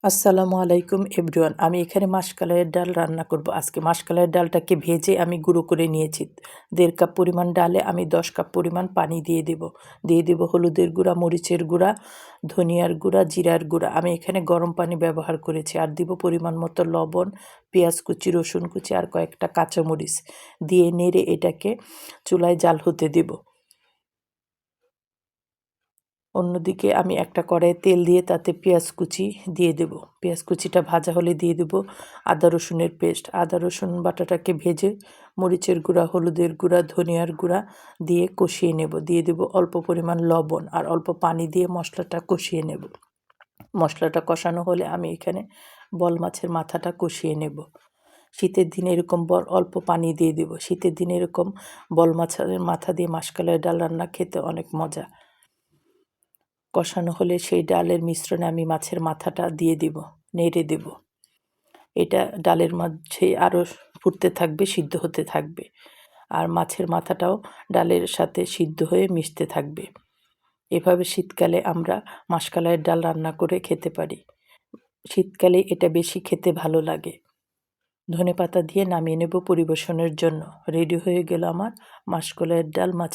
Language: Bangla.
আসসালামু আলাইকুম এভরিওয়ান। আমি এখানে মাসকলাইয়ের ডাল রান্না করব। আজকে মাসকলাইয়ের ডালটাকে ভেজে আমি গুঁড়ো করে নিয়েছি। ১.৫ কাপ পরিমাণ ডালে আমি ১০ কাপ পরিমাণ পানি দিয়ে দেব। দিয়ে দেব হলুদের গুঁড়া, মরিচের গুঁড়া, ধনিয়ার গুঁড়া, জিরার গুঁড়া। আমি এখানে গরম পানি ব্যবহার করেছি। আর দিব পরিমাণ মতো লবণ, পেঁয়াজ কুচি, রসুন কুচি আর কয়েকটা কাঁচামরিচ দিয়ে নেড়ে এটাকে চুলায় জাল হতে দেব। অন্যদিকে আমি একটা কড়াইয়ে তেল দিয়ে তাতে পেঁয়াজ কুচি দিয়ে দেব। পেঁয়াজ কুচিটা ভাজা হলে দিয়ে দেব আদা রসুনের পেস্ট। আদা রসুন বাটাটাকে ভেজে মরিচের গুঁড়া, হলুদের গুঁড়া, ধনিয়ার গুঁড়া দিয়ে কষিয়ে নেব। দিয়ে দেব অল্প পরিমাণ লবণ আর অল্প পানি দিয়ে মশলাটা কষিয়ে নেব। মশলাটা কষানো হলে আমি এখানে বল মাছের মাথাটা কষিয়ে নেব। শীতের দিনে এরকম অল্প পানি দিয়ে দেব। শীতের দিনে এরকম বল মাছের মাথা দিয়ে মাসকলাইয়ের ডাল রান্না খেতে অনেক মজা। কষানো হলে সেই ডালের মিশ্রণে আমি মাছের মাথাটা দিয়ে দিব, নেড়ে দেব। এটা ডালের মাঝে আরও ফুটতে থাকবে, সিদ্ধ হতে থাকবে। আর মাছের মাথাটাও ডালের সাথে সিদ্ধ হয়ে মিশতে থাকবে। এভাবে শীতকালে আমরা মাসকলাইয়ের ডাল রান্না করে খেতে পারি। শীতকালে এটা বেশি খেতে ভালো লাগে। ধনেপাতা দিয়ে নামিয়ে নেব পরিবেশনের জন্য। রেডি হয়ে গেল আমার মাসকলাইয়ের ডাল, মাছ